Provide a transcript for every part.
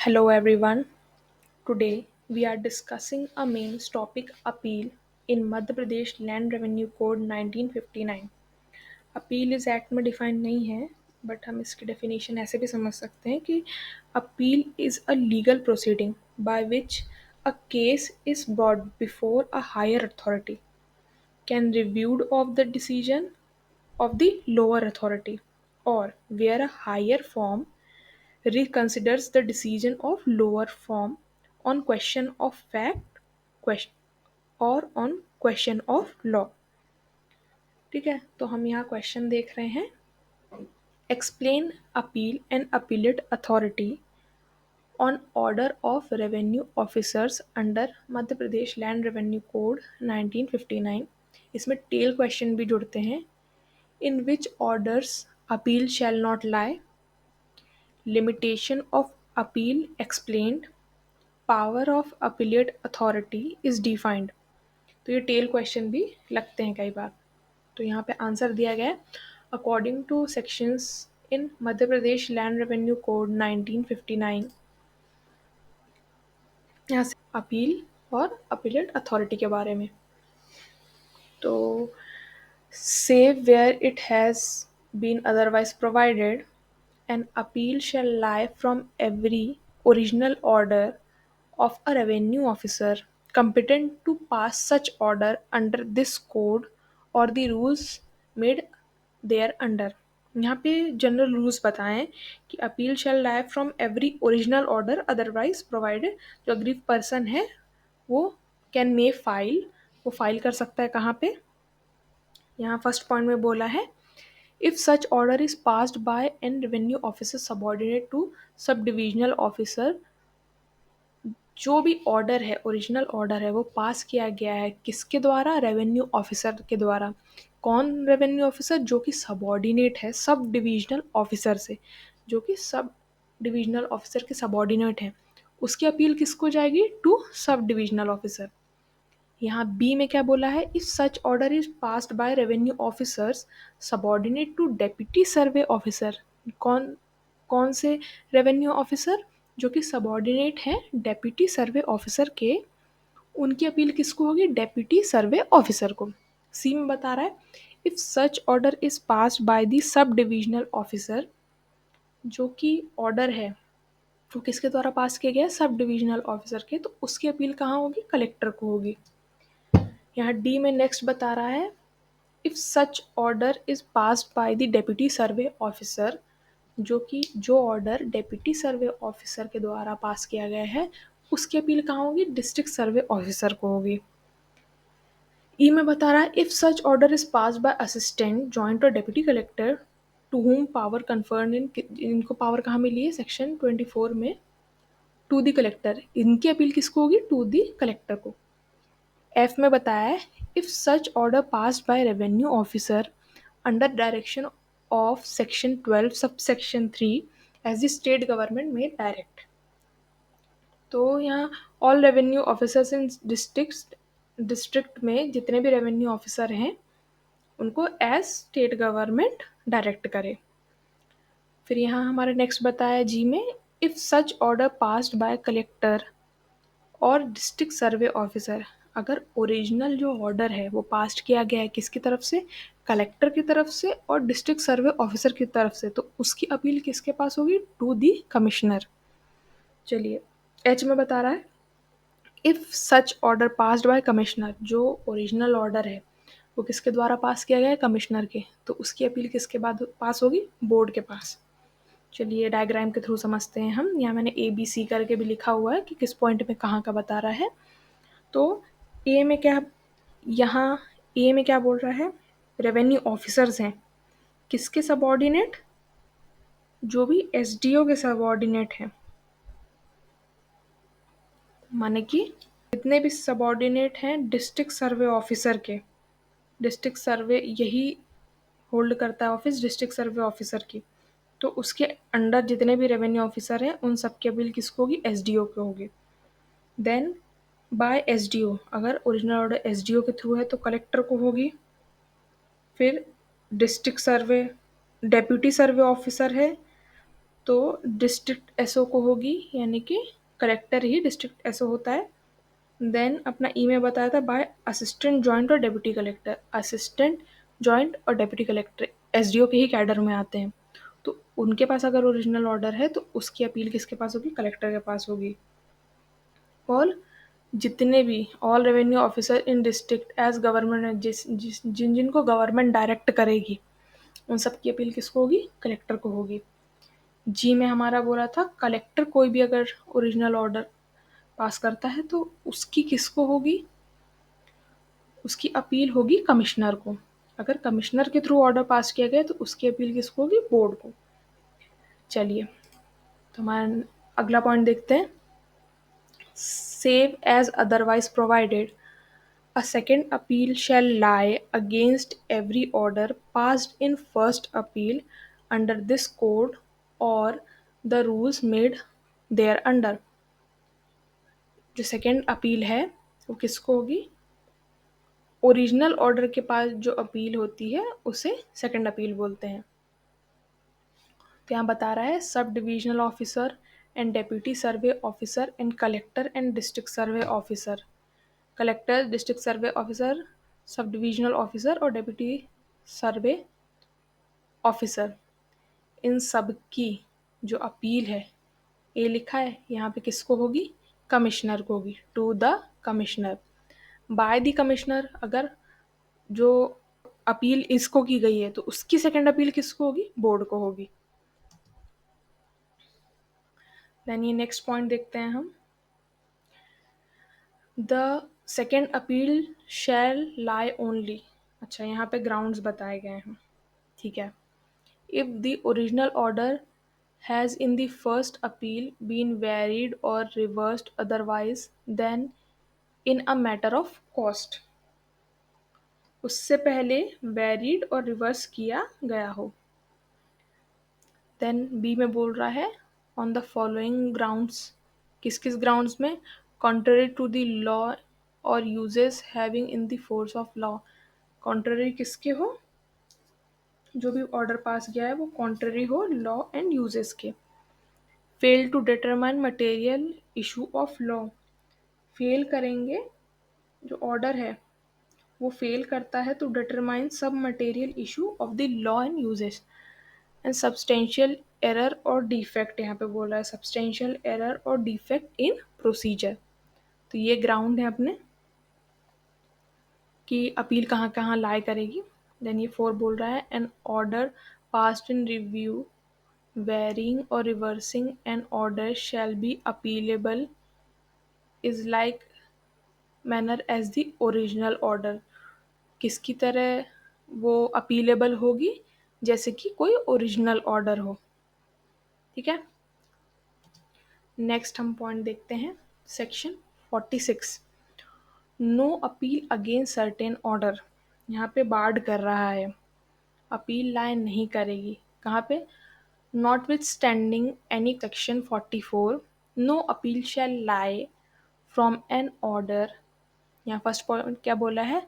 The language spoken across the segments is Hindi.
Hello everyone. Today we are discussing a main topic appeal in Madhya Pradesh Land Revenue Code 1959. Appeal इस एक्ट में डिफाइन नहीं है बट हम इसकी डेफिनेशन ऐसे भी समझ सकते हैं कि appeal is a legal proceeding by which a case is brought before a higher authority can reviewed of the decision of the lower authority or where a higher form reconsiders the decision of lower form on question of fact question or on question of law. ठीक है, तो हम यहाँ क्वेश्चन देख रहे हैं. Explain appeal and appellate authority on order of revenue officers under Madhya Pradesh land revenue code 1959. इसमें टेल क्वेश्चन भी जुड़ते हैं. In which orders appeal shall not lie, limitation of appeal explained, power of appellate authority is defined. तो ये टेल क्वेश्चन भी लगते हैं कई बार. तो यहाँ पे आंसर दिया गया है अकॉर्डिंग टू सेक्शंस इन मध्य प्रदेश लैंड रेवेन्यू कोड 1959. यहाँ से अपील और अपीलेट अथॉरिटी के बारे में. तो save where it has been otherwise provided, an appeal shall lie from every original order of a revenue officer competent to pass such order under this code or the rules made thereunder. यहाँ पे जनरल रूल्स बताएं कि appeal shall lie from every original order otherwise provided. जो अग्रीव पर्सन है वो कैन मे फाइल, वो फाइल कर सकता है कहाँ पे. यहाँ फर्स्ट पॉइंट में बोला है if such order is passed by an revenue officer subordinate to sub divisional officer. जो भी ऑर्डर है, ओरिजिनल ऑर्डर है, वो पास किया गया है किसके द्वारा? रेवेन्यू ऑफिसर के द्वारा. कौन रेवेन्यू ऑफिसर? जो कि सबऑर्डिनेट है सब डिविजनल ऑफिसर से, जो कि सब डिविजनल ऑफिसर के सबऑर्डिनेट है. उसकी अपील किसको जाएगी? To sub divisional officer. यहाँ बी में क्या बोला है? If such order is passed by revenue officers subordinate to deputy survey officer. कौन कौन से रेवेन्यू ऑफिसर? जो कि सबऑर्डिनेट हैं डेप्यूटी सर्वे ऑफिसर के. उनकी अपील किसको होगी? डेप्यूटी सर्वे ऑफिसर को. सी में बता रहा है if such order is passed by the sub divisional officer. जो कि ऑर्डर है वो किसके द्वारा पास किया गया? सब डिविजनल ऑफिसर के. तो उसकी अपील कहाँ होगी? कलेक्टर को होगी. यहाँ डी में नेक्स्ट बता रहा है if such order is passed by the deputy survey officer. जो कि जो ऑर्डर डेप्यूटी सर्वे ऑफिसर के द्वारा पास किया गया है उसकी अपील कहाँ होगी? डिस्ट्रिक्ट सर्वे ऑफिसर को होगी. ई में बता रहा है if such order is passed by assistant joint और deputy collector to whom power conferred in. इनको पावर कहाँ मिली है? सेक्शन 24 में. To the collector. इनकी अपील किसको होगी? टू द कलेक्टर को. एफ में बताया है if such order passed by revenue officer under direction of section 12 sub section 3 as the state government may direct. तो यहाँ ऑल रेवेन्यू ऑफिसर्स इन डिस्ट्रिक्ट में जितने भी रेवेन्यू ऑफिसर हैं उनको एज स्टेट गवर्नमेंट डायरेक्ट करे. फिर यहाँ हमारा नेक्स्ट बताया जी में if such order passed bye collector और डिस्ट्रिक्ट सर्वे ऑफिसर. अगर ओरिजिनल जो ऑर्डर है वो पास किया गया है किसकी तरफ से? कलेक्टर की तरफ से और डिस्ट्रिक्ट सर्वे ऑफिसर की तरफ से. तो उसकी अपील किसके पास होगी? To the commissioner. चलिए एच में बता रहा है if such order passed by commissioner. जो ओरिजिनल ऑर्डर है वो किसके द्वारा पास किया गया है? कमिश्नर के. तो उसकी अपील किसके बाद पास होगी? बोर्ड के पास. चलिए डायग्राम के थ्रू समझते हैं हम. यहाँ मैंने ए बी सी करके भी लिखा हुआ है कि किस पॉइंट में कहाँ का बता रहा है. तो ए में क्या, यहाँ ए में क्या बोल रहा है? रेवेन्यू ऑफिसर्स हैं किसके सबऑर्डिनेट? जो भी एसडीओ के सबऑर्डिनेट हैं. माने कि जितने भी सबऑर्डिनेट हैं डिस्ट्रिक्ट सर्वे ऑफिसर के. डिस्ट्रिक्ट सर्वे यही होल्ड करता है ऑफिस डिस्ट्रिक्ट सर्वे ऑफिसर की. तो उसके अंडर जितने भी रेवेन्यू ऑफिसर हैं उन सबकी अपील किसको होगी? एसडीओ को होगी. Then by SDO. अगर ओरिजिनल ऑर्डर एसडीओ के थ्रू है तो कलेक्टर को होगी. फिर district survey deputy survey officer है तो डिस्ट्रिक्ट एसओ को होगी, यानी कि कलेक्टर ही डिस्ट्रिक्ट एसओ होता है। देन अपना ई में बताया था बाय असिस्टेंट जॉइंट और डेप्यूटी कलेक्टर। असिस्टेंट जॉइंट और डेप्यूटी कलेक्टर एसडीओ के ही कैडर में आते हैं, तो उनके पास अगर ओरिजिनल ऑर्डर है तो उसकी अपील किसके पास होगी? कलेक्टर के पास होगी। और जितने भी all revenue officer in district as government, जिन जिनको गवर्नमेंट डायरेक्ट करेगी, उन सब की अपील किसको होगी? कलेक्टर को होगी। जी में हमारा बोला था कलेक्टर कोई भी अगर ओरिजिनल ऑर्डर पास करता है तो उसकी किसको होगी? उसकी अपील होगी कमिश्नर को। अगर कमिश्नर के थ्रू ऑर्डर पास किया गया तो उसकी अपील किसको होगी? बोर्ड को। चलिए, तो हमारा अगला पॉइंट देखते हैं। Save as otherwise provided, a second appeal shall lie against every order passed in first appeal under this code or the rules made thereunder। जो सेकेंड अपील है वो किसको होगी? ओरिजिनल ऑर्डर के पास जो अपील होती है उसे सेकेंड अपील बोलते हैं। तो यहाँ बता रहा है sub divisional officer and deputy survey officer and collector and district survey officer. Collector, district survey officer, sub divisional officer और डेप्यूटी सर्वे ऑफिसर, इन सब की जो अपील है, ये लिखा है यहाँ पे किसको होगी? कमिश्नर को होगी। To the commissioner, by the commissioner. अगर जो अपील इसको की गई है तो उसकी सेकंड अपील किसको होगी? बोर्ड को होगी। देन ये नेक्स्ट पॉइंट देखते हैं हम। The second appeal shall lie only. अच्छा, यहाँ पे ग्राउंड्स बताए गए हैं, ठीक है। If the original order has in the first appeal been varied or reversed otherwise than in a matter of cost, उससे पहले वेरिड और रिवर्स किया गया हो। देन बी में बोल रहा है ऑन द फॉलोइंग ग्राउंड्स, किस किस ग्राउंड्स में? कॉन्ट्ररी टू द लॉ और uses having in the force of law. Contrary किसके हो? जो भी ऑर्डर पास गया है वो कॉन्ट्ररी हो लॉ एंड यूजेस के। Fail to determine material issue of law, fail करेंगे, जो ऑर्डर है वो फेल करता है तो डिटरमाइन सब material issue of the law and uses. And substantial error और डिफेक्ट, यहाँ पे बोल रहा है सब्सटेंशियल एरर और डिफेक्ट इन प्रोसीजर। तो ये ग्राउंड है अपने कि अपील कहाँ कहाँ लाई करेगी। देन ये 4 बोल रहा है an order passed in review varying or reversing an order shall be appealable is like manner as the original order. किसकी तरह वो अपीलेबल होगी? जैसे कि कोई ओरिजिनल ऑर्डर हो, ठीक है। नेक्स्ट हम पॉइंट देखते हैं, section 46, no appeal against certain order. यहाँ पे बार्ड कर रहा है, अपील लाइन नहीं करेगी। कहाँ पे? Notwithstanding any section 44 no appeal shall lie from an order. यहाँ फर्स्ट पॉइंट क्या बोला है?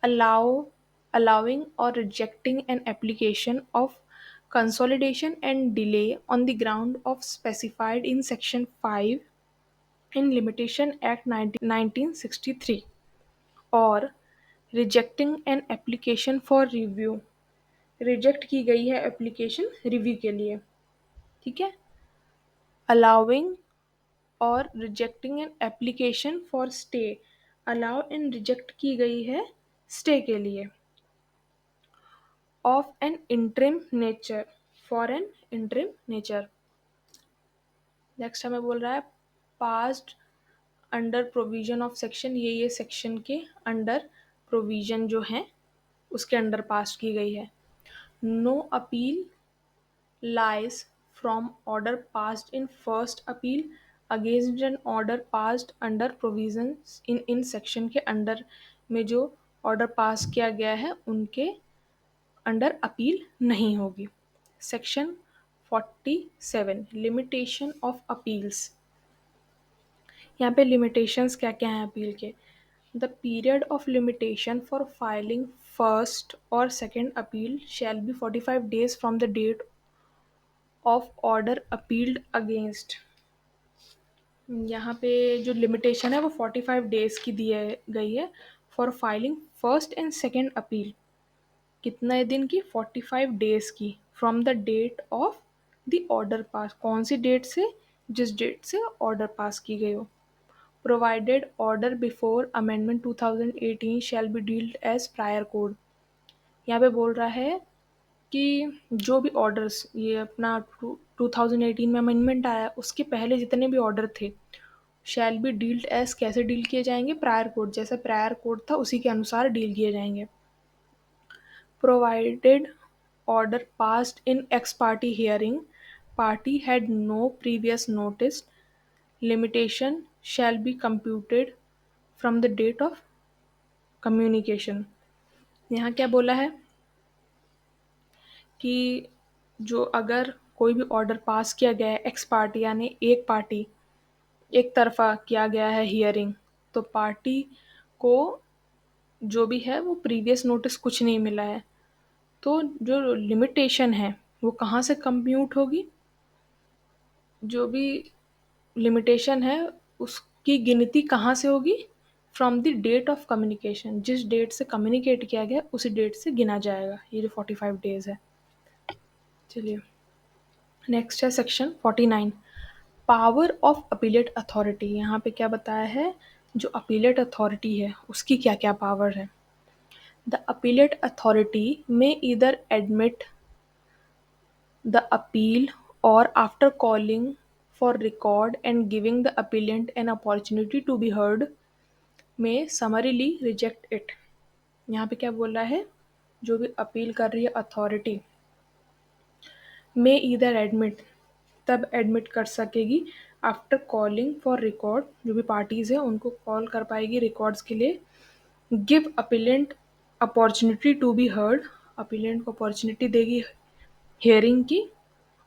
allow allowing or rejecting an application of consolidation and delay on the ground of specified in section 5 in limitation act 1963 or rejecting an application for review, reject की गई है एप्लीकेशन रिव्यू के लिए, ठीक है। allowing और rejecting an application for stay, allow and reject की गई है स्टे के लिए। Of an interim nature, for an interim nature. Next हमें बोल रहा है passed under provision of section, ये सेक्शन के अंडर प्रोविजन जो है उसके अंडर पास की गई है। No appeal lies from order passed in first appeal against an order passed under provision in section के अंडर में जो ऑर्डर पास किया गया है उनके अंडर अपील नहीं होगी। सेक्शन 47 लिमिटेशन ऑफ अपील्स, यहाँ पे लिमिटेशंस क्या क्या हैं अपील के? The period of limitation for filing first or second appeal shall be 45 days from the date of order appealed against. यहाँ पे जो लिमिटेशन है वो 45 डेज की दी गई है for filing first and second appeal. कितने दिन की? 45 डेज की from the date of the order pass. कौन सी डेट से? जिस डेट से ऑर्डर पास की गई हो। Provided order before amendment 2018 shall be dealt as prior code. यहाँ पे बोल रहा है कि जो भी ऑर्डर्स, ये अपना 2018 में अमेंडमेंट आया उसके पहले जितने भी ऑर्डर थे, शैल बी डील्ड एज कैसे डील किए जाएंगे? प्रायर कोड, जैसे प्रायर कोड था उसी के अनुसार डील किए जाएंगे। Provided order passed in ex parte hearing, party had no previous notice, limitation shall be computed from the date of communication। यहाँ क्या बोला है कि जो अगर कोई भी ऑर्डर पास किया गया है एक्स पार्टी यानी एक पार्टी, एक तरफा किया गया है हियरिंग, तो पार्टी को जो भी है वो प्रीवियस नोटिस कुछ नहीं मिला है, तो जो लिमिटेशन है वो कहाँ से कंप्यूट होगी? जो भी लिमिटेशन है उसकी गिनती कहाँ से होगी? From the date of communication. जिस डेट से कम्युनिकेट किया गया उसी डेट से गिना जाएगा ये जो 45 डेज है। चलिए नेक्स्ट है section 49, power of appellate authority. यहाँ पे क्या बताया है? जो अपीलेट अथॉरिटी है उसकी क्या क्या पावर है। द अपीलेट अथॉरिटी में either admit the appeal or after calling for record and giving the appellant an opportunity to be heard may summarily reject it। यहाँ पे क्या बोल रहा है? जो भी अपील कर रही है अथॉरिटी में ईदर एडमिट, तब एडमिट कर सकेगी आफ्टर कॉलिंग फॉर रिकॉर्ड, जो भी पार्टीज है उनको कॉल कर पाएगी रिकॉर्ड्स के लिए। Give appellant opportunity to be heard, appellant को अपॉर्चुनिटी देगी हियरिंग की,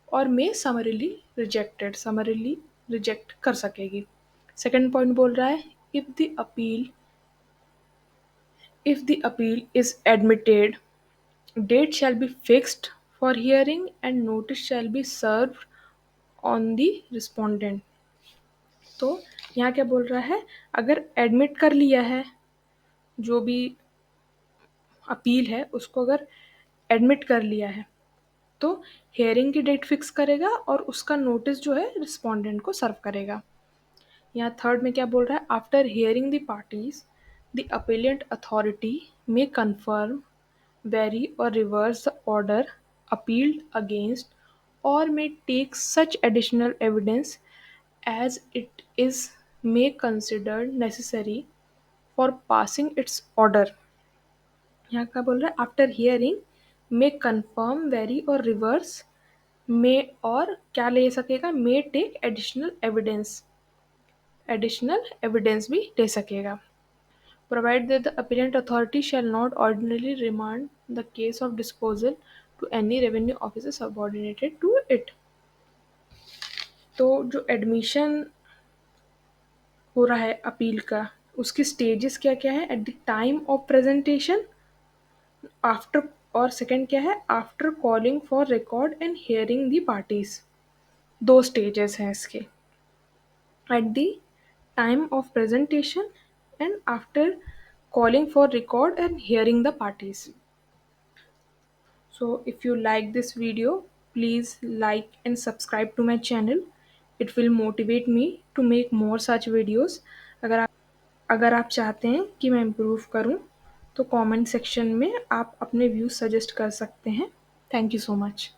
और may summarily rejected, summarily reject कर सकेगी। सेकंड पॉइंट बोल रहा है if the appeal is admitted date shall be fixed for hearing and notice shall be serve on the respondent. तो यहाँ क्या बोल रहा है? अगर एडमिट कर लिया है जो भी अपील है उसको, अगर एडमिट कर लिया है तो हियरिंग की डेट फिक्स करेगा और उसका नोटिस जो है रिस्पोंडेंट को सर्व करेगा। यहाँ थर्ड में क्या बोल रहा है? After hearing the parties the appellant authority में कन्फर्म, वेरी और reverse the order appealed against और may take such additional evidence as it is may considered necessary for passing its order। यहाँ क्या बोल रहा है? आफ्टर हियरिंग में कन्फर्म, वेरी और रिवर्स, में और क्या ले सकेगा? मे टेक एडिशनल एविडेंस भी ले सकेगा। Provide that the appellant authority shall not ordinarily remand the case of disposal to any revenue officer subordinated to it. तो जो एडमिशन हो रहा है अपील का, उसकी स्टेजेस क्या क्या है? At the time of presentation, after, और सेकंड क्या है? After calling for record and hearing the parties. दो स्टेजेस हैं इसके, at the time of presentation and after calling for record and hearing the parties। So if you like this video, please like and subscribe to my channel। It will motivate me to make more such videos। अगर आप चाहते हैं कि मैं इम्प्रूव करूं तो कमेंट सेक्शन में आप अपने व्यूज सजेस्ट कर सकते हैं। Thank you so much.